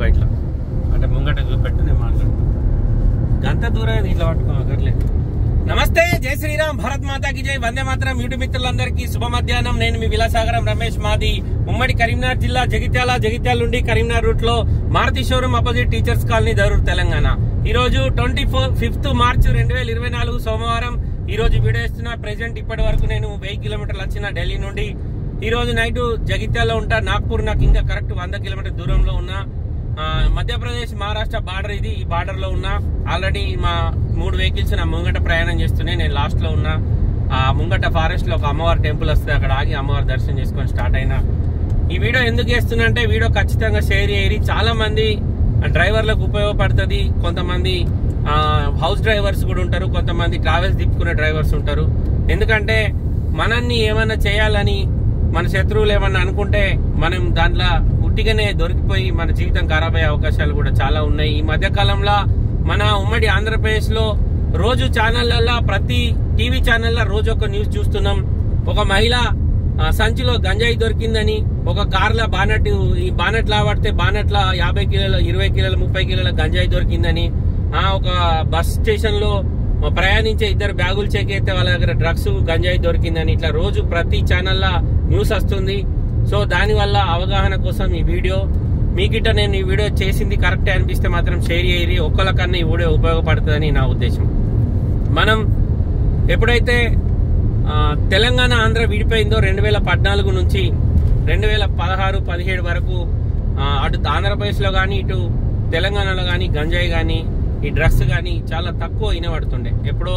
బాబా ఇట్లా అంటే ముంగట చూపెట్టు నేను మాట్లాడుతాను గంత దూరం ఇట్లా పట్టుకోగట్లే. నమస్తే, జై శ్రీరామ్, భారత్ మాతాకి జై, వందే మాతరం. యూట్యూబ్ మిత్రులందరికీ శుభ మధ్యాహ్నం. నేను మీ విలాసాగరం రమేష్. మాది ఉమ్మడి కరీంనగర్ జిల్లా, జగిత్యాల నుండి కరీంనగర్ రూట్ లో Maruti showroom opposite teachers colony, Dharur, Telangana. ఈ రోజు 5 మార్చి 2024 సోమవారం. ఈ రోజు వీడియో ఇస్తున్నా. ప్రెసెంట్ ఇప్పటి వరకు నేను 1000 కిలోమీటర్లు వచ్చిన ఢిల్లీ నుండి. ఈ రోజు నైట్ జగిత్యాలలో ఉంటా. నాగ్పూర్ నాకు ఇంకా కరెక్ట్ 100 కిలోమీటర్ దూరంలో ఉన్నా. మధ్యప్రదేశ్ మహారాష్ట్ర బార్డర్ ఇది. ఈ బార్డర్ లో ఉన్నా. ఆల్రెడీ మా 3 వెహికల్స్ నా ముంగట ప్రయాణం చేస్తున్నాయి. నేను లాస్ట్ లో ఉన్నా. ఆ ముంగట ఫారెస్ట్ లో ఒక అమ్మవారి టెంపుల్ వస్తే అక్కడ ఆగి అమ్మవారి దర్శనం చేసుకొని స్టార్ట్ అయినా. ఈ వీడియో ఎందుకు చేస్తున్నా అంటే వీడియో ఖచ్చితంగా షేర్ చేయరి. చాలా మంది డ్రైవర్లకు ఉపయోగపడుతుంది. కొంతమంది హౌస్ డ్రైవర్స్ కూడా ఉంటారు, కొంతమంది ట్రావెల్స్ తిప్పుకునే డ్రైవర్స్ ఉంటారు. ఎందుకంటే మనల్ని ఏమన్నా చేయాలని మన శత్రువులు ఏమన్నా అనుకుంటే మనం దాంట్లో ఉట్టిగానే దొరికిపోయి మన జీవితం ఖరాబ్ అయ్యే అవకాశాలు కూడా చాలా ఉన్నాయి. ఈ మధ్య కాలంలో మన ఉమ్మడి ఆంధ్రప్రదేశ్ లో రోజు ఛానళ్లలో, ప్రతి టీవీ ఛానల్లో రోజు ఒక న్యూస్ చూస్తున్నాం. ఒక మహిళ సంచిలో గంజాయి దొరికిందని, ఒక కార్ల బానెట్ లా పడితే బానెట్ల 50 కిలోల 20 కిలోల 30 కిలోల గంజాయి దొరికిందని, ఒక బస్ స్టేషన్ లో ప్రయాణించే 2 బ్యాగులు చెక్ అయితే వాళ్ళ దగ్గర డ్రగ్స్ గంజాయి దొరికిందని, ఇట్లా రోజు ప్రతి ఛానల్లో న్యూస్ వస్తుంది. సో దానివల్ల అవగాహన కోసం ఈ వీడియో మీకిట నేను ఈ వీడియో చేసింది కరెక్టే అనిపిస్తే మాత్రం షేర్ చేయరి. ఒక్కళ్ళకన్నా ఈ వీడియో ఉపయోగపడుతుందని నా ఉద్దేశం. మనం ఎప్పుడైతే తెలంగాణ ఆంధ్ర విడిపోయిందో 2014 నుంచి 2016-17 వరకు అటు ఆంధ్రప్రదేశ్ లో గానీ ఇటు తెలంగాణలో గానీ గంజాయి గానీ ఈ డ్రగ్స్ గానీ చాలా తక్కువ వినబడుతుండే. ఎప్పుడో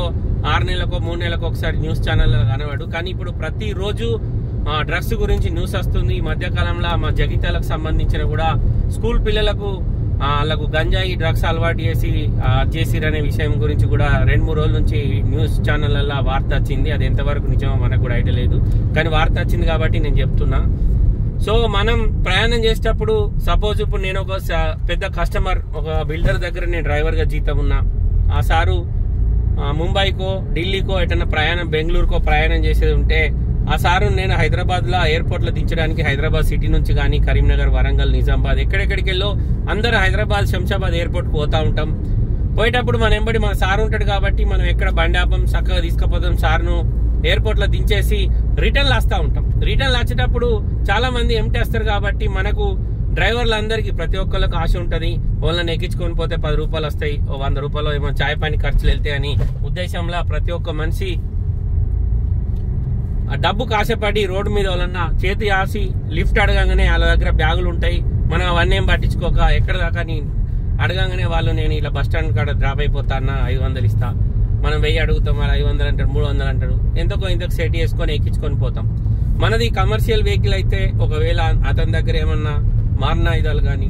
6 నెలలకో 3 నెలలకు ఒకసారి న్యూస్ ఛానల్లో కనబడు. కానీ ఇప్పుడు ప్రతి రోజు డ్రగ్స్ గురించి న్యూస్ వస్తుంది. ఈ మధ్య కాలంలో మా జగిత్యాలకు సంబంధించిన కూడా స్కూల్ పిల్లలకు వాళ్ళకు గంజాయి డ్రగ్స్ అలవాటు చేసిరనే విషయం గురించి కూడా 2-3 రోజుల నుంచి న్యూస్ ఛానళ్లలో వార్త వచ్చింది. అది ఎంతవరకు నిజమో మనకు కూడా ఐడియా లేదు, కానీ వార్త వచ్చింది కాబట్టి నేను చెప్తున్నా. సో మనం ప్రయాణం చేసేటప్పుడు సపోజ్ ఇప్పుడు నేను ఒక పెద్ద కస్టమర్, ఒక బిల్డర్ దగ్గర నేను డ్రైవర్ గా జీతం ఉన్నా. ఆ సారు ముంబైకో ఢిల్లీకో ఎటన్నా ప్రయాణం, బెంగళూరుకో ప్రయాణం చేసేది ఉంటే ఆ సారు నేను హైదరాబాద్ లో ఎయిర్పోర్ట్ లో దించడానికి హైదరాబాద్ సిటీ నుంచి కానీ కరీంనగర్, వరంగల్, నిజామాబాద్ ఎక్కడెక్కడికి వెళ్ళో అందరూ హైదరాబాద్, శంషాబాద్ ఎయిర్పోర్ట్ కు పోతా ఉంటాం. పోయేటప్పుడు మన ఎంబడి మన సార్ ఉంటాడు కాబట్టి మనం ఎక్కడ బండి ఆపం, చక్కగా తీసుకుపోతాం. సార్ను ఎయిర్పోర్ట్ లో దించేసి రిటర్న్ వస్తా ఉంటాం. రిటర్న్ వచ్చేటప్పుడు చాలా మంది ఎంటేస్తారు కాబట్టి మనకు డ్రైవర్లందరికీ ప్రతి ఒక్కళ్ళకి ఆశ ఉంటది. వాళ్ళని ఎక్కించుకొని పోతే 10 రూపాయలు వస్తాయి, 100 రూపాయలు ఏమో చాయ్ పని ఖర్చులు వెళ్తాయి అని ఉద్దేశంలో ప్రతి ఒక్క మనిషి డబ్బుకు ఆశపడి రోడ్డు మీద వాళ్ళన్నా చేతి ఆసి లిఫ్ట్ అడగంగానే వాళ్ళ దగ్గర బ్యాగులు ఉంటాయి. మనం అవన్నీ ఏం పట్టించుకోక ఎక్కడ దాకా అడగంగానే వాళ్ళు నేను ఇలా బస్ స్టాండ్ కాడ డ్రాప్ అయిపోతా అన్న 500 ఇస్తా, మనం 1000 అడుగుతాం, వాళ్ళు 500 అంటారు, 300 అంటారు, ఇంతకు సెట్ చేసుకొని ఎక్కించుకొని పోతాం. మనది కమర్షియల్ వెహికల్ అయితే ఒకవేళ అతని దగ్గర ఏమన్నా మారణాయుధాలు కానీ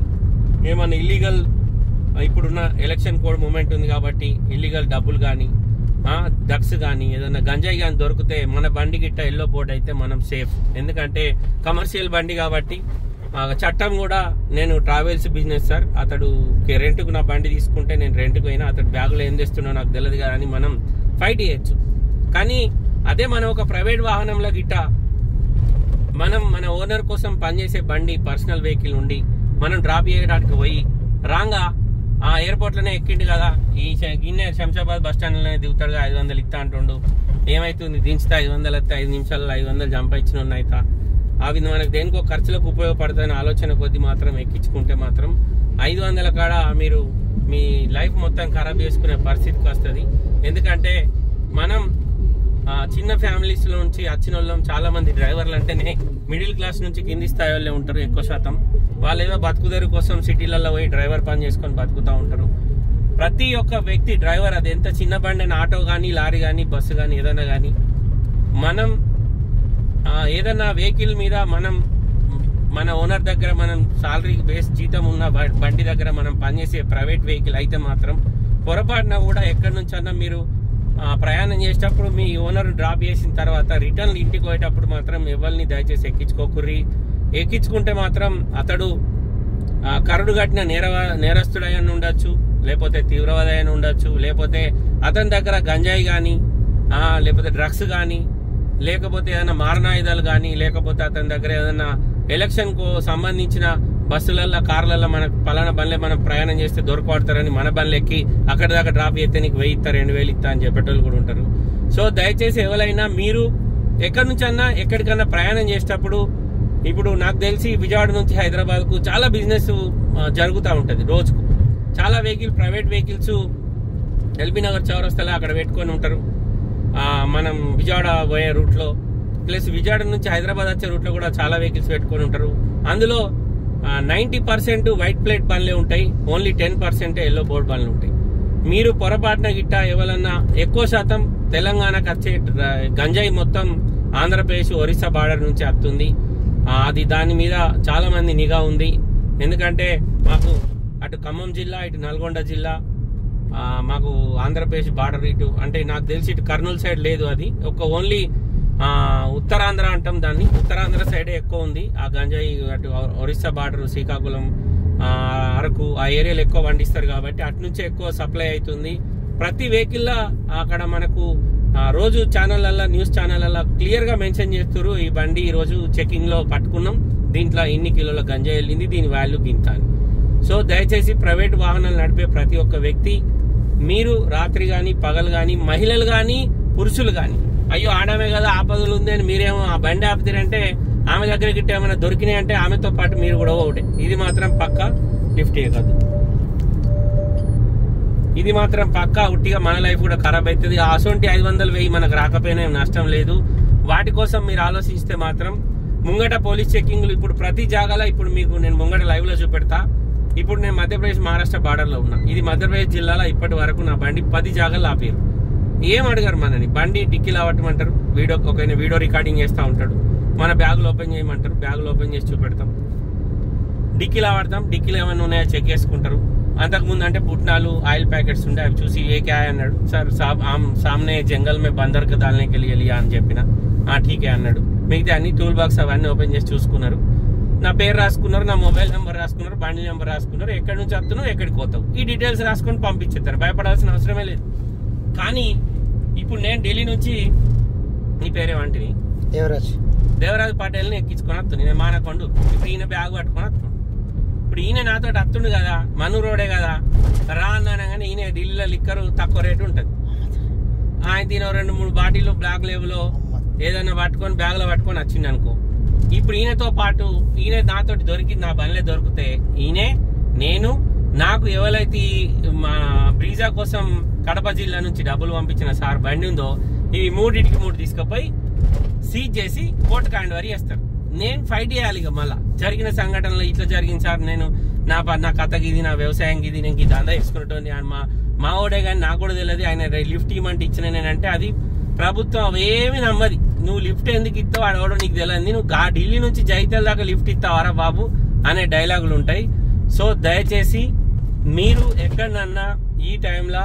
ఏమన్నా ఇల్లీగల్, ఇప్పుడున్న ఎలక్షన్ కోడ్ మూమెంట్ ఉంది కాబట్టి ఇల్లీగల్ డబ్బులు కానీ డ్రగ్స్ కానీ ఏదన్నా గంజాయి కానీ దొరికితే మన బండి గిట్ట ఎల్లో బోర్డు అయితే మనం సేఫ్. ఎందుకంటే కమర్షియల్ బండి కాబట్టి చట్టం కూడా, నేను ట్రావెల్స్ బిజినెస్ సార్, అతడు రెంట్కు నా బండి తీసుకుంటే నేను రెంట్కు పోయినా అతడు బ్యాగులో ఏం తెస్తున్నా నాకు తెలియదు కదా అని మనం ఫైట్ చేయొచ్చు. కానీ అదే మనం ఒక ప్రైవేట్ వాహనంలో గిట్ట మనం మన ఓనర్ కోసం పనిచేసే బండి, పర్సనల్ వెహికల్ ఉండి మనం డ్రాప్ చేయడానికి పోయి రాంగా ఆ ఎయిర్పోర్ట్ లోనే ఎక్కిండు కదా, ఈ గిన్నె శంషాబాద్ బస్ స్టాండ్ లోనే దిగుతాడు, 500 ఇస్తా అంటుండు, ఏమైతుంది దించితే 500 వస్తే 5 నిమిషాల్లో 500 జంపాయించిన ఉన్నాయితా. అవి మనకు దేనికో ఖర్చులకు ఉపయోగపడుతుందని ఆలోచన కొద్ది మాత్రం ఎక్కించుకుంటే మాత్రం 500 కాడ మీరు మీ లైఫ్ మొత్తం ఖరాబ్ చేసుకునే పరిస్థితికి వస్తుంది. ఎందుకంటే మనం చిన్న ఫ్యామిలీస్ లో నుంచి వచ్చిన వాళ్ళం. చాలా మంది డ్రైవర్లు అంటేనే మిడిల్ క్లాస్ నుంచి కింది స్థాయి వాళ్ళే ఉంటారు ఎక్కువ శాతం. వాళ్ళు ఏదో బతుకుదరి కోసం సిటీలలో పోయి డ్రైవర్ పని చేసుకొని బతుకుతూ ఉంటారు. ప్రతి ఒక్క వ్యక్తి డ్రైవర్, అది ఎంత చిన్న బండి అయినా, ఆటో కానీ, లారీ కానీ, బస్సు కానీ, ఏదైనా కానీ, మనం ఏదన్నా వెహికల్ మీద మనం మన ఓనర్ దగ్గర మనం సాలరీ బేస్ జీతం ఉన్న బండి దగ్గర మనం పనిచేసే ప్రైవేట్ వెహికల్ అయితే మాత్రం పొరపాటున కూడా ఎక్కడి నుంచి అన్నా మీరు ప్రయాణం చేసేటప్పుడు మీ ఓనర్ డ్రాప్ చేసిన తర్వాత రిటర్న్ ఇంటికి పోయేటప్పుడు మాత్రం ఎవరిని దయచేసి ఎక్కించుకోకుర్రి. ఎక్కించుకుంటే మాత్రం అతడు కరుడు కట్టిన నేరస్తుడైన ఉండొచ్చు, లేకపోతే తీవ్రవాది అయిన ఉండొచ్చు, లేకపోతే అతని దగ్గర గంజాయి కానీ, లేకపోతే డ్రగ్స్ కానీ, లేకపోతే ఏదైనా మారణాయుధాలు కానీ, లేకపోతే అతని దగ్గర ఏదైనా ఎలక్షన్ కు సంబంధించిన బస్సులల్లో కార్లలో మనకు పలానా బండ్లే మనం ప్రయాణం చేస్తే దొరకబడతారని మన బండ్లు ఎక్కి అక్కడి దాకా డ్రాప్ చేస్తే నీకు 1000 ఇస్తా 2000 ఇస్తా అని చెప్పేటోళ్ళు కూడా ఉంటారు. సో దయచేసి ఎవరైనా మీరు ఎక్కడి నుంచి అన్నా ఎక్కడికన్నా ప్రయాణం చేసేటప్పుడు, ఇప్పుడు నాకు తెలిసి విజయవాడ నుంచి హైదరాబాద్కు చాలా బిజినెస్ జరుగుతూ ఉంటుంది. రోజుకు చాలా ప్రైవేట్ వెహికల్స్ ఎల్బీ నగర్ చౌరస్తాలో అక్కడ పెట్టుకొని ఉంటారు. మనం విజయవాడ పోయే రూట్లో ప్లస్ విజయవాడ నుంచి హైదరాబాద్ వచ్చే రూట్లో కూడా చాలా వెహికల్స్ పెట్టుకొని ఉంటారు. అందులో 90% వైట్ ప్లేట్ బండ్లే ఉంటాయి, ఓన్లీ 10% ఎల్లో బోర్డ్ బండ్లు ఉంటాయి. మీరు పొరపాటున గిట్ట ఎవరన్నా ఎక్కువ శాతం తెలంగాణకు వచ్చే గంజాయి మొత్తం ఆంధ్రప్రదేశ్ ఒరిస్సా బార్డర్ నుంచి వస్తుంది. అది దాని మీద చాలా మంది నిఘా ఉంది. ఎందుకంటే మాకు అటు ఖమ్మం జిల్లా, ఇటు నల్గొండ జిల్లా, మాకు ఆంధ్రప్రదేశ్ బార్డర్ ఇటు అంటే నాకు తెలిసి ఇటు కర్నూలు సైడ్ లేదు. అది ఓన్లీ ఉత్తరాంధ్ర అంటాం దాన్ని, ఉత్తరాంధ్ర సైడే ఎక్కువ ఉంది ఆ గంజాయి. అటు ఒరిస్సా బార్డర్, శ్రీకాకుళం, అరకు ఆ ఏరియాలో ఎక్కువ పండిస్తారు కాబట్టి అటు నుంచే ఎక్కువ సప్లై అవుతుంది. ప్రతి వెహికల్ అక్కడ మనకు రోజు ఛానళ్ళల్లో, న్యూస్ ఛానళ్ళల్లో క్లియర్ గా మెన్షన్ చేస్తారు, ఈ బండి ఈ రోజు చెకింగ్ లో పట్టుకున్నాం, దీంట్లో ఇన్ని కిలోల గంజాయి వెళ్ళింది, దీని వాల్యూ గింత అని. సో దయచేసి ప్రైవేట్ వాహనాలు నడిపే ప్రతి ఒక్క వ్యక్తి మీరు రాత్రి గాని పగలు గాని, మహిళలు గాని పురుషులు గాని, అయ్యో ఆడమే కదా ఆపదలు ఉంది అని మీరేమో ఆ బండి ఆపుతారంటే ఆమె దగ్గరికి ఏమైనా దొరికినాయి అంటే ఆమెతో పాటు మీరు కూడా ఒకటే. ఇది మాత్రం పక్కా లిఫ్ట్ కాదు, ఇది మాత్రం పక్కా ఉట్టిగా మన లైఫ్ కూడా ఖరాబ్ అవుతుంది. అసొంటి 500 1000 మనకు రాకపోయినా నష్టం లేదు. వాటి కోసం మీరు ఆలోచిస్తే మాత్రం ముంగట పోలీస్ చెకింగ్లు ఇప్పుడు ప్రతి జాగాలో, ఇప్పుడు మీకు నేను ముంగట లైవ్ లో చూపెడతా. ఇప్పుడు నేను మధ్యప్రదేశ్ మహారాష్ట్ర బార్డర్ లో ఉన్నా. ఇది మధ్యప్రదేశ్ జిల్లాలో ఇప్పటి వరకు నా బండి 10 జాగాలు ఆపారు. ఏం అడగారు మనని, బండి డిక్కీలు ఆవటమంటారు, వీడియో రికార్డింగ్ చేస్తూ ఉంటాడు, మన బ్యాగులు ఓపెన్ చేయమంటారు, బ్యాగులు ఓపెన్ చేసి చూపెడతాం, డిక్కీలు ఆడతాం, డిక్కీలు ఏమైనా ఉన్నాయో చెక్ చేసుకుంటారు. అంతకుముందు అంటే పుట్నాలు, ఆయిల్ ప్యాకెట్స్ ఉండే, అవి చూసి ఏ క్యా అన్నాడు. సార్ సామ్నే జంగల్ మే బందర్ కి దాల్నేకి వెళ్ళి అని చెప్పిన, ఠీకే అన్నాడు. మిగతా అన్ని టూల్ బాక్స్ అవన్నీ ఓపెన్ చేసి చూసుకున్నారు, నా పేరు రాసుకున్నారు, నా మొబైల్ నెంబర్ రాసుకున్నారు, బండి నెంబర్ రాసుకున్నారు, ఎక్కడి నుంచి వస్తున్నావు ఎక్కడికి పోతావు ఈ డీటెయిల్స్ రాసుకొని పంపించేస్తారు. భయపడాల్సిన అవసరమే లేదు. కానీ ఇప్పుడు నేను ఢిల్లీ నుంచి, నీ పేరేమంటివి, దేవరాజ్ పటేల్ని ఎక్కించుకొని వస్తుంది, నేను మానకొండు. ఇప్పుడు ఈయన బ్యాగ్ పట్టుకొని వస్తున్నాను. ఇప్పుడు ఈయన నాతో వస్తుండు కదా, మను రోడే కదా, రా అన్నాను. కానీ ఈయన ఢిల్లీలో లిక్కర్ తక్కువ రేటు ఉంటుంది, ఆయన తిన 2-3 బాటిల్ బ్లాక్ లేబులో ఏదైనా పట్టుకొని బ్యాగ్ లో పట్టుకొని వచ్చింది అనుకో. ఇప్పుడు ఈయనతో పాటు ఈయన నాతో దొరికింది, నా బండ్లే దొరికితే ఈయనే నేను, నాకు ఎవరైతే మా బ్రీజా కోసం కడప జిల్లా నుంచి డబ్బులు పంపించిన సార్ బండి ఉందో, ఇవి 3 తీసుకుపోయి సీజ్ చేసి కోర్టుకు హ్యాండ్ ఓవర్ చేస్తారు. నేను ఫైట్ చేయాలి ఇక. మళ్ళా జరిగిన సంఘటనలో ఇట్లా జరిగింది సార్, నేను నా కథకి ఇది, నా వ్యవసాయం ఇది, నేను ఇది అందా వేసుకున్నట్టు మా ఓడే కానీ నాకు కూడా తెలియదు, ఆయన లిఫ్ట్ ఇవ్వమంటే ఇచ్చిన నేనంటే అది ప్రభుత్వం అవేమి నమ్మది. నువ్వు లిఫ్ట్ ఎందుకు ఇస్తావు, ఆడవడో నీకు తెలియదు, నువ్వు ఢిల్లీ నుంచి జైతల్ దాకా లిఫ్ట్ ఇస్తావారా బాబు అనే డైలాగులు ఉంటాయి. సో దయచేసి మీరు ఎక్కడన్నా ఈ టైంలో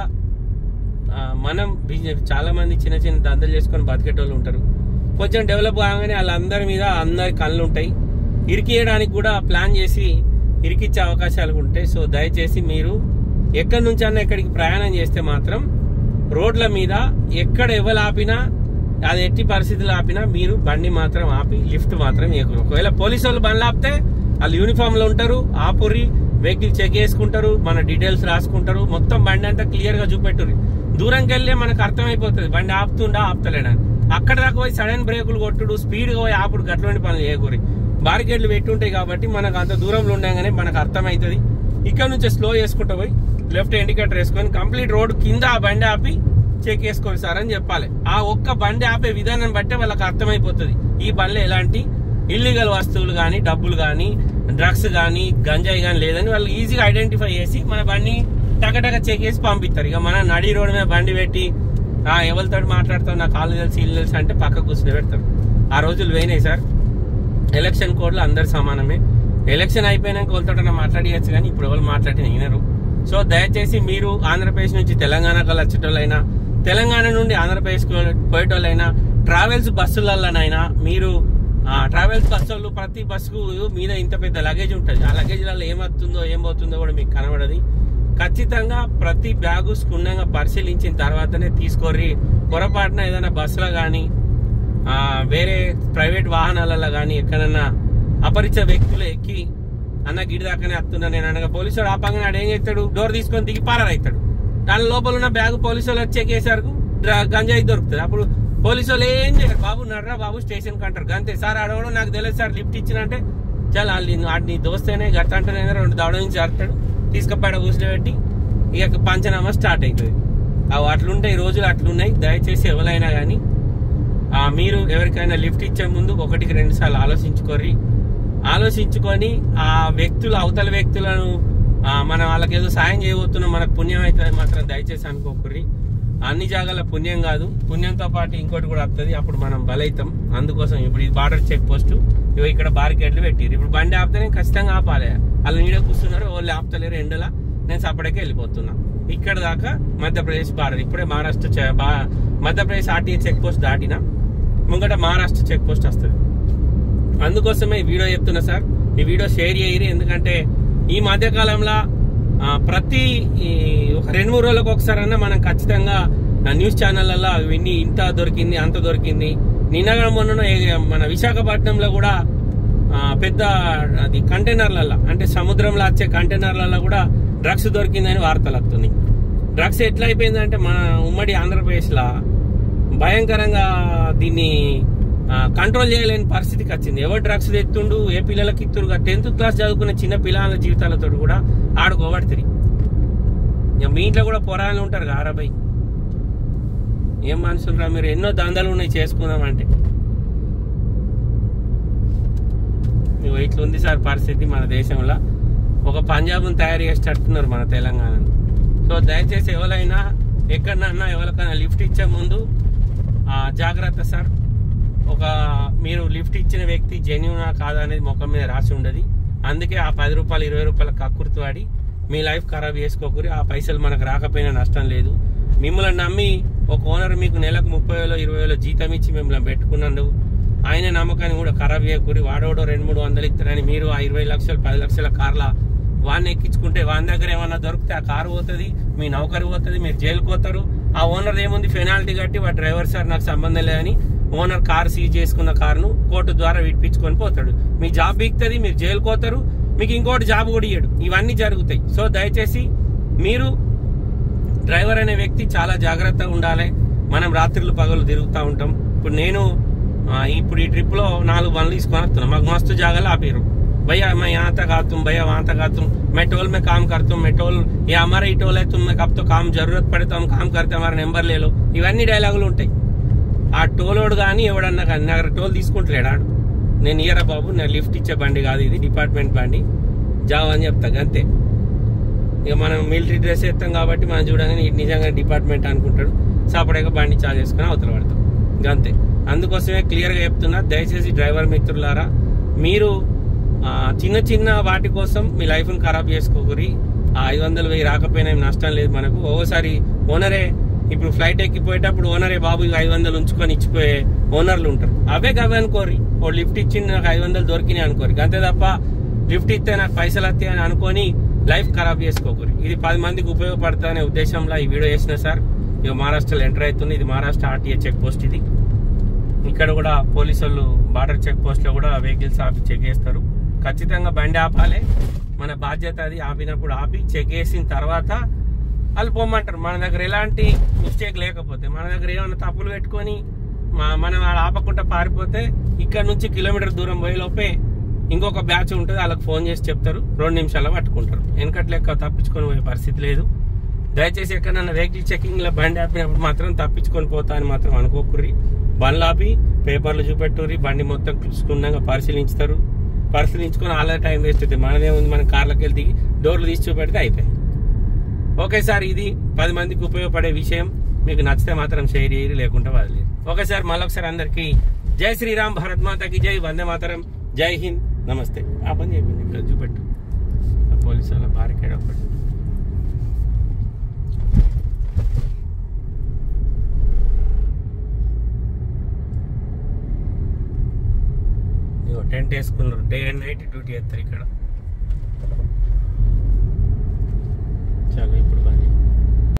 మనం బిజినెస్, చాలా మంది చిన్న చిన్న దందలు చేసుకొని బతికేటోళ్ళు ఉంటారు. కొంచెం డెవలప్ కాగానే వాళ్ళందరి మీద అందరి కళ్ళు ఉంటాయి, ఇరికియడానికి కూడా ప్లాన్ చేసి ఇరికిచ్చే అవకాశాలు ఉంటాయి. సో దయచేసి మీరు ఎక్కడి నుంచి అన్నా ఎక్కడికి ప్రయాణం చేస్తే మాత్రం రోడ్ల మీద ఎక్కడ ఎవరు ఆపినా, అది ఎట్టి పరిస్థితులు ఆపినా మీరు బండి మాత్రం ఆపి లిఫ్ట్ మాత్రం ఇవ్వకూడదు. ఒకవేళ పోలీసు వాళ్ళు బండ్లు ఆపితే వాళ్ళు యూనిఫామ్ లో ఉంటారు, ఆపుర్రి, వెహికల్ చెక్ చేసుకుంటారు, మన డీటెయిల్స్ రాసుకుంటారు, మొత్తం బండి అంతా క్లియర్ గా చూపెట్టుర్రి. దూరంకి వెళ్ళి మనకు అర్థమైపోతుంది బండి ఆపుతుండా ఆపుతలేడని. అక్కడ దాకా పోయి సడన్ బ్రేకులు కొట్టుడు, స్పీడ్ గా పోయి ఆపుడు, గట్లోని పనులు చేయకూరి. బారికేడ్లు పెట్టుంటాయి కాబట్టి మనకు అంత దూరంలో ఉండగానే మనకు అర్థమవుతుంది. ఇక్కడ నుంచి స్లో చేసుకుంటూ పోయి లెఫ్ట్ ఇండికేటర్ వేసుకొని కంప్లీట్ రోడ్ కింద ఆ బండి ఆపి చెక్ చేసుకోండి సార్ అని చెప్పాలి. ఆ ఒక్క బండి ఆపే విధానం బట్టే వాళ్ళకి అర్థమైపోతుంది ఈ బండిలో ఎలాంటి ఇల్లీగల్ వస్తువులు కానీ, డబ్బులు కానీ, డ్రగ్స్ కానీ, గంజాయి కానీ లేదని వాళ్ళు ఈజీగా ఐడెంటిఫై చేసి మన బండిని టకటక చెక్ చేసి పంపిస్తారు. ఇక మన నడి రోడ్ మీద బండి పెట్టి ఎవరితో మాట్లాడతావు, నా కాళ్ళు తెలిసి ఇల్లు తెలిసి అంటే పక్క కూర్చుని పెడతారు. ఆ రోజులు పోయినాయి సార్. ఎలక్షన్ కోడ్ లో అందరు సమానమే. ఎలక్షన్ అయిపోయినాక వాళ్ళతో మాట్లాడియచ్చు కానీ ఇప్పుడు ఎవరు మాట్లాడిన వినరు. సో దయచేసి మీరు ఆంధ్రప్రదేశ్ నుంచి తెలంగాణకు వచ్చేటోళ్ళైనా, తెలంగాణ నుండి ఆంధ్రప్రదేశ్ పోయేటోళ్ళైనా, ట్రావెల్స్ బస్సులలోనైనా మీరు ట్రావెల్స్ బస్సులు ప్రతి బస్సుకు మీద ఇంత పెద్ద లగేజ్ ఉంటుంది. ఆ లగేజ్లలో ఏమవుతుందో ఏం పోతుందో కూడా మీకు కనబడది. ఖచ్చితంగా ప్రతి బ్యాగు క్షుణ్ణంగా పరిశీలించిన తర్వాతనే తీసుకోర్రి. పొరపాటున ఏదైనా బస్సులో కానీ వేరే ప్రైవేట్ వాహనాలలో కానీ ఎక్కడన్నా అపరిచిత వ్యక్తులు ఎక్కి అన్న గిడి దాకానే వస్తున్నా నేను అనగా పోలీసు వాడు ఆపంగానే ఆడు ఏం చేస్తాడు, డోర్ తీసుకొని దిగి పారవుతాడు. దాని లోపల ఉన్న బ్యాగ్ పోలీసు వాళ్ళు వచ్చి చెక్కేసరికి గంజాయి దొరుకుతుంది. అప్పుడు పోలీసు వాళ్ళు ఏం చేయరు, బాబు నర్రా బాబు స్టేషన్కి అంటారు. అంతే సార్ ఆడవడం నాకు తెలియదు సార్, లిఫ్ట్ ఇచ్చినంటే చాలా నీ దోస్తేనే గట్ట అంటే 2 దవడ నుంచి అడతాడు, తీసుకుపోయాడ కూర్చోబెట్టి ఇక పంచనామా స్టార్ట్ అవుతుంది. అవి అట్లుంటాయి, రోజులు అట్లున్నాయి. దయచేసి ఎవరైనా కానీ మీరు ఎవరికైనా లిఫ్ట్ ఇచ్చే ముందు 1-2 సార్లు ఆలోచించుకొని ఆ వ్యక్తులు అవతల వ్యక్తులను మనం వాళ్ళకి ఏదో సాయం చేయబోతున్నాం, మనకు పుణ్యం అవుతుంది మాత్రం దయచేసి అనుకోకర్రి. అన్ని జాగాల పుణ్యం కాదు, పుణ్యంతో పాటు ఇంకోటి కూడా వస్తుంది, అప్పుడు మనం బలైతాం. అందుకోసం ఇప్పుడు ఇది బార్డర్ చెక్ పోస్ట్, ఇవి ఇక్కడ బారికేడ్లు పెట్టిరు. ఇప్పుడు బండి ఆపితే నేను ఖచ్చితంగా ఆపాలి. వాళ్ళు నీడ కూర్చున్నారు, వాళ్ళు ఆపుతలేరు ఎండలా, నేను సపరేట్గా వెళ్ళిపోతున్నా. ఇక్కడ దాకా మధ్యప్రదేశ్ బార్డర్. ఇప్పుడే మధ్యప్రదేశ్ ఆర్టీఏ చెక్ పోస్ట్ దాటినా ముంగట మహారాష్ట్ర చెక్ పోస్ట్ వస్తుంది. అందుకోసమే ఈ వీడియో చెప్తున్నా సార్, ఈ వీడియో షేర్ చేయరు. ఎందుకంటే ఈ మధ్యకాలంలో ప్రతి ఒక 2-3 రోజులకు ఒకసారన్నా మనం ఖచ్చితంగా న్యూస్ ఛానళ్లలో విన్ని ఇంత దొరికింది అంత దొరికింది. నిన్నగా మొన్న మన విశాఖపట్నంలో కూడా పెద్ద అది కంటైనర్లలో అంటే సముద్రంలో వచ్చే కంటైనర్లలో కూడా డ్రగ్స్ దొరికిందని వార్తలు వస్తున్నాయి. డ్రగ్స్ ఎట్లా అయిపోయిందంటే మన ఉమ్మడి ఆంధ్రప్రదేశ్లో భయంకరంగా దీన్ని కంట్రోల్ చేయలేని పరిస్థితికి వచ్చింది. ఎవరు డ్రగ్స్ తెత్తుండు, ఏ పిల్లలకి ఇత్తురుగా 10th క్లాస్ చదువుకున్న చిన్న పిల్లల జీవితాలతో కూడా ఆడుకోబడుతుంది. మీ ఇంట్లో కూడా పొరాలు ఉంటారు కదా అరబై, ఏం మనుషులు మీరు, ఎన్నో దందాలు ఉన్నాయి చేసుకుందామంటే. ఇట్లుంది సార్ పరిస్థితి మన దేశంలో. ఒక పంజాబ్ను తయారు చేసేటట్టున్నారు మన తెలంగాణను. సో దయచేసి ఎవరైనా ఎక్కడన్నా ఎవరికైనా లిఫ్ట్ ఇచ్చే ముందు జాగ్రత్త సార్. మీరు లిఫ్ట్ ఇచ్చిన వ్యక్తి జెన్యూనా కాదా అనేది ముఖం మీద రాసి ఉండదు. అందుకే ఆ 10 రూపాయలు 20 రూపాయల కక్కుర్తి వాడి మీ లైఫ్ ఖరాబ్ చేసుకోకూరి. ఆ పైసలు మనకు రాకపోయినా నష్టం లేదు. మిమ్మల్ని నమ్మి ఒక ఓనర్ మీకు నెలకు 30,000 20,000 జీతం ఇచ్చి మిమ్మల్ని పెట్టుకున్నాడు. ఆయన నమ్మకాన్ని కూడా ఖరాబ్ చేయకూరి. వాడోడో 200-300 ఇస్తారని మీరు ఆ 20 లక్షలు 10 లక్షల కార్ల వాడిని ఎక్కించుకుంటే వాని దగ్గర ఏమన్నా దొరికితే ఆ కారు పోతుంది, మీ నౌకరు పోతుంది, మీరు జైలుకు పోతారు. ఆ ఓనర్ ఏముంది పెనాల్టీ కట్టి వాడు డ్రైవర్ సార్ నాకు సంబంధం లేదని ఓనర్ కారు సీజ్ చేసుకున్న కారును కోర్టు ద్వారా విడిపించుకొని పోతాడు. మీ జాబ్ బిగుతుంది, మీరు జైలుకు పోతారు, మీకు ఇంకోటి జాబ్ కూడా ఇయ్యడు. ఇవన్నీ జరుగుతాయి. సో దయచేసి మీరు డ్రైవర్ అనే వ్యక్తి చాలా జాగ్రత్తగా ఉండాలి. మనం రాత్రులు పగలు తిరుగుతూ ఉంటాం. ఇప్పుడు నేను ఇప్పుడు ఈ ట్రిప్ లో 4 బండ్లు తీసుకొని వస్తున్నాం. మాకు మస్తు జాగాలు ఆపారు. भैया मैं यहाँ तक आता हूँ, भैया वहाँ तक आता हूँ, मैं टोल में काम करता हूँ, मैं टोल ये हमारा ही टोल है, तुम्हें कब तो काम जरूरत पड़े तो हम काम करते, हमारा నెంబర్ ले लो. ఇవన్నీ డైలాగులు ఉంటాయి. ఆ టోలోడు కానీ ఎవడన్నా కానీ నాకు టోల్ తీసుకుంటలేడాడు, నేను ఇయరా బాబు, నేను లిఫ్ట్ ఇచ్చే బండి కాదు, ఇది డిపార్ట్మెంట్ బండి, జావ్ అని చెప్తా అంతే. ఇక మనం మిలిటరీ డ్రెస్ వేస్తాం కాబట్టి మనం చూడగానే నిజంగా డిపార్ట్మెంట్ అనుకుంటాడు. సపరేట్గా బండి చార్జ్ చేసుకుని అవతల పడతాం అంతే. అందుకోసమే క్లియర్గా చెప్తున్నా, దయచేసి డ్రైవర్ మిత్రులారా, మీరు చిన్న చిన్న వాటి కోసం మీ లైఫ్ని ఖరాబ్ చేసుకోకూరి. 500,000 రాకపోయినా ఏం నష్టం లేదు మనకు. ఓసారి ఓనరే ఇప్పుడు ఫ్లైట్ ఎక్కిపోయేటప్పుడు ఓనరే బాబు 500 ఉంచుకొని ఇచ్చిపోయే ఓనర్లు ఉంటారు. అవే అనుకోరి, ఓ లిఫ్ట్ ఇచ్చింది నాకు 500 దొరికినాయి అనుకోరి. అంతే తప్ప లిఫ్ట్ ఇస్తే నాకు పైసలు వస్తాయి అని అనుకొని లైఫ్ ఖరాబ్ చేసుకోకూరి. ఇది 10 మందికి ఉపయోగపడుతుందనే ఉద్దేశంలో ఈ వీడియో చేసిన సార్. ఇక మహారాష్ట్రలో ఎంటర్ అవుతుంది. ఇది మహారాష్ట్ర ఆర్టీఏ చెక్ పోస్ట్. ఇది ఇక్కడ కూడా పోలీసు వాళ్ళు బార్డర్ చెక్ పోస్ట్ లో కూడా వెహికల్స్ ఆపి చెక్ చేస్తారు. ఖచ్చితంగా బండి ఆపాలి, మన బాధ్యత అది. ఆపినప్పుడు ఆపి చెక్ చేసిన తర్వాత వాళ్ళు పొమ్మంటారు. మన దగ్గర ఎలాంటి మిస్టేక్ లేకపోతే, మన దగ్గర ఏమైనా తప్పులు పెట్టుకొని మనం ఆపకుండా పారిపోతే ఇక్కడ నుంచి కిలోమీటర్ దూరం పోయే లోపే ఇంకొక బ్యాచ్ ఉంటుంది, వాళ్ళకి ఫోన్ చేసి చెప్తారు, 2 నిమిషాల్లో పట్టుకుంటారు. వెనకట్ లెక్క తప్పించుకొని పోయే పరిస్థితి లేదు. దయచేసి ఎక్కడన్నా వెహికల్ చెకింగ్ లో బండి ఆపినప్పుడు మాత్రం తప్పించుకొని పోతా అని మాత్రం అనుకోకుర్రి. బండ్లు ఆపి పేపర్లు చూపెట్టుర్రి, బండి మొత్తం క్షుణ్ణంగా పరిశీలించుకొని ఆల్రెడీ టైం వేస్ట్ అవుతుంది. మనదే ఉంది, మన కార్లోకి వెళ్ళి దిగి డోర్లు తీసి చూపెడితే అయిపోయి. ఓకే సార్, ఇది 10 మందికి ఉపయోగపడే విషయం. మీకు నచ్చితే మాత్రం షేర్ చేయరు, లేకుంటే వదిలేరు. ఓకే సార్, మళ్ళొకసారి అందరికి జై శ్రీరామ్, భారత్ మాతాకి జై, వందే మాతరం, జై హింద్, నమస్తే. ఆ పని చెప్పింది ఇక్కడ చూపెట్టు, పోలీసు వాళ్ళ బారికేడ్ ఒకటి. టెంట్ వేసుకున్నారు, డే అండ్ నైట్ డ్యూటీ చేస్తారు ఇక్కడ. చాలా ఇప్పుడు